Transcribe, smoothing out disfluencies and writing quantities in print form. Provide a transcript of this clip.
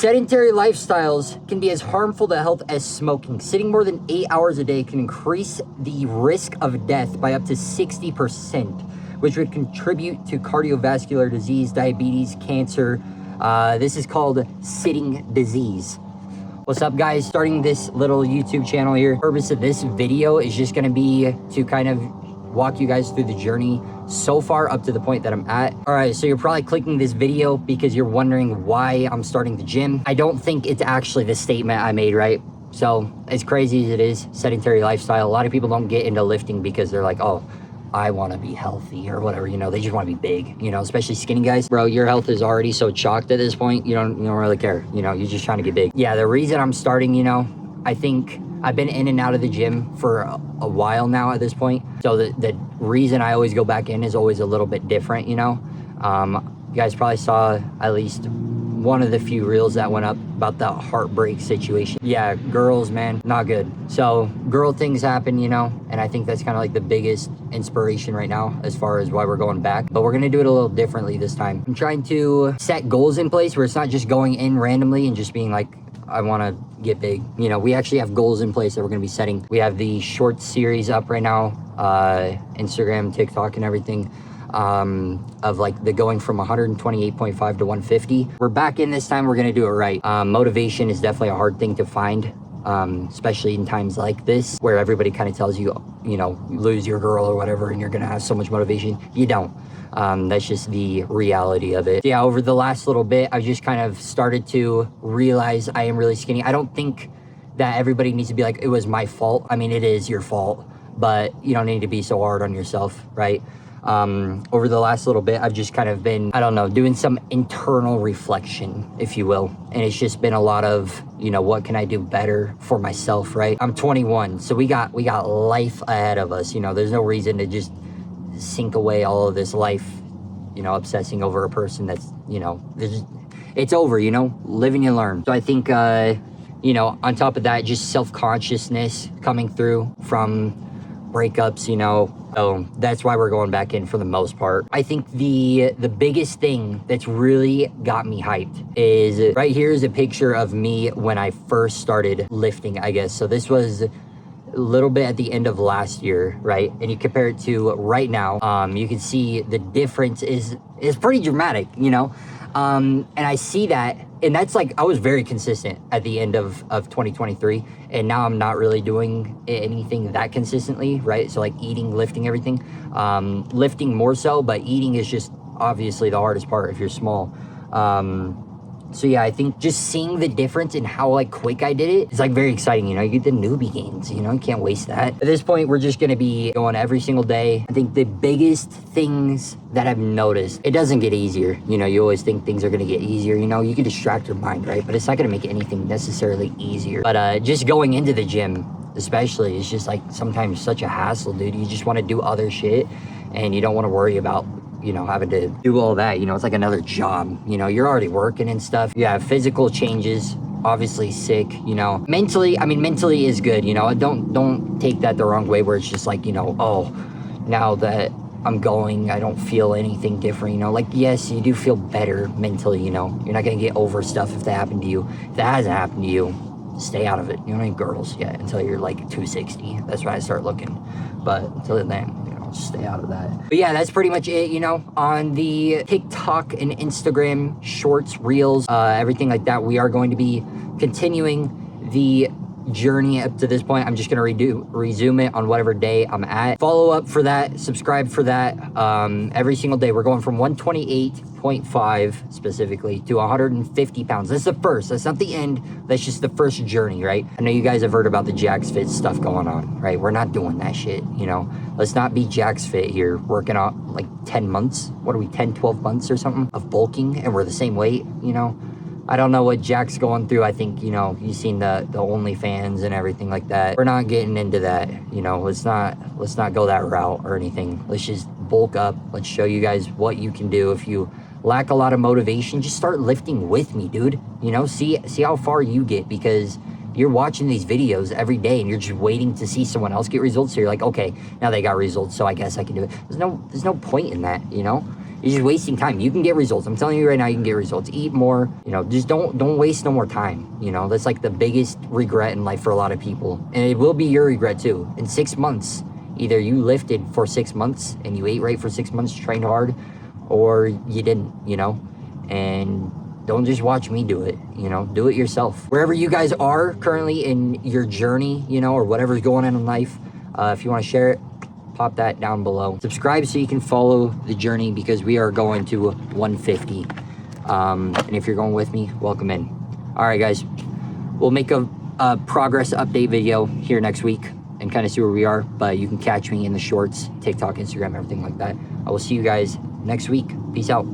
Sedentary lifestyles can be as harmful to health as smoking. Sitting more than 8 hours a day can increase the risk of death by up to 60%, which would contribute to cardiovascular disease, diabetes, cancer. This is called sitting disease. What's up, guys? Starting this little YouTube channel here. The purpose of this video is just gonna be to kind of walk you guys through the journey so far up to the point that I'm at. All right, so you're probably clicking this video because you're wondering why I'm starting the gym. I don't think it's actually the statement I made, right? So as crazy as it is, sedentary lifestyle, a lot of people don't get into lifting because they're like, oh, I want to be healthy or whatever, you know, they just want to be big, you know, especially skinny guys. Bro, your health is already so chalked at this point, you don't really care, you know, you're just trying to get big. Yeah, the reason I'm starting, you know, I think I've been in and out of the gym for a while now at this point. So the reason I always go back in is always a little bit different, you know. You guys probably saw at least one of the few reels that went up about the heartbreak situation. Yeah, girls, man, not good. So girl things happen, you know, and I think that's kind of like the biggest inspiration right now as far as why we're going back. But we're gonna do it a little differently this time. I'm trying to set goals in place where it's not just going in randomly and just being like, I want to get big. You know, we actually have goals in place that we're going to be setting. We have the short series up right now, Instagram, TikTok, and everything, of like the going from 128.5 to 150. We're back in this time. We're going to do it right. Motivation is definitely a hard thing to find, especially in times like this where everybody kind of tells you, you know, lose your girl or whatever, and you're going to have so much motivation. You don't. That's just the reality of it. Yeah, over the last little bit, I've just kind of started to realize I am really skinny. I don't think that everybody needs to be like, it was my fault. I mean, it is your fault, but you don't need to be so hard on yourself, right? Over the last little bit, I've just kind of been, I don't know, doing some internal reflection, if you will. And it's just been a lot of, you know, what can I do better for myself, right? I'm 21, so we got life ahead of us. You know, there's no reason to just sink away all of this life, you know, obsessing over a person that's, you know, it's over, you know, live and you learn. So I think, you know, on top of that, just self-consciousness coming through from breakups, you know, so that's why we're going back in for the most part. I think the biggest thing that's really got me hyped is right here is a picture of me when I first started lifting, I guess. So this was a little bit at the end of last year, right? And you compare it to right now, you can see the difference is pretty dramatic, you know? And I see that, and that's like, I was very consistent at the end of 2023, and now I'm not really doing anything that consistently, right? So like eating, lifting, everything, lifting more so, but eating is just obviously the hardest part if you're small. So yeah, I think just seeing the difference in how like quick I did it is like very exciting. You know, you get the newbie gains, you know, you can't waste that. At this point, we're just going to be going every single day. I think the biggest things that I've noticed, it doesn't get easier. You know, you always think things are going to get easier. You know, you can distract your mind, right? But it's not going to make anything necessarily easier. But just going into the gym, especially, is just like sometimes such a hassle, dude. You just want to do other shit and you don't want to worry about, you know, having to do all that. You know, it's like another job. You know, you're already working and stuff. Yeah, physical changes, obviously sick, you know. Mentally, I mean, mentally is good, you know. Don't take that the wrong way where it's just like, you know, oh, now that I'm going, I don't feel anything different, you know. Like, yes, you do feel better mentally, you know. You're not gonna get over stuff if that happened to you. If that hasn't happened to you, stay out of it. You don't need girls yet until you're like 260. That's when I start looking. But until then, stay out of that. But yeah, that's pretty much it, you know, on the TikTok and Instagram shorts, reels, everything like that. We are going to be continuing the journey up to this point. I'm just going to resume it on whatever day I'm at. Follow up for that, subscribe for that. Every single day we're going from 128.5 specifically to 150 pounds. That's the first, that's not the end. That's just the first journey, right? I know you guys have heard about the Jax Fit stuff going on, right? We're not doing that shit, you know. Let's not be Jax Fit here, working on like 10 months. What are we, 10, 12 months or something of bulking, and we're the same weight, you know? I don't know what Jack's going through. I think, you know, you've seen the OnlyFans and everything like that. We're not getting into that, you know. Let's not go that route or anything. Let's just bulk up. Let's show you guys what you can do. If you lack a lot of motivation, just start lifting with me, dude. You know, see how far you get, because you're watching these videos every day and you're just waiting to see someone else get results. So you're like, okay, now they got results, so I guess I can do it. There's no point in that, you know. You're just wasting time. You can get results. I'm telling you right now, you can get results. Eat more. You know, just don't waste no more time. You know, that's like the biggest regret in life for a lot of people. And it will be your regret too. In 6 months, either you lifted for 6 months and you ate right for 6 months, trained hard, or you didn't, you know? And don't just watch me do it, you know, do it yourself. Wherever you guys are currently in your journey, you know, or whatever's going on in life, if you want to share it, pop that down below. Subscribe so you can follow the journey, because we are going to 150. And if you're going with me, welcome in. All right, guys, we'll make a progress update video here next week and kind of see where we are, but you can catch me in the shorts, TikTok, Instagram, everything like that. I will see you guys next week. Peace out.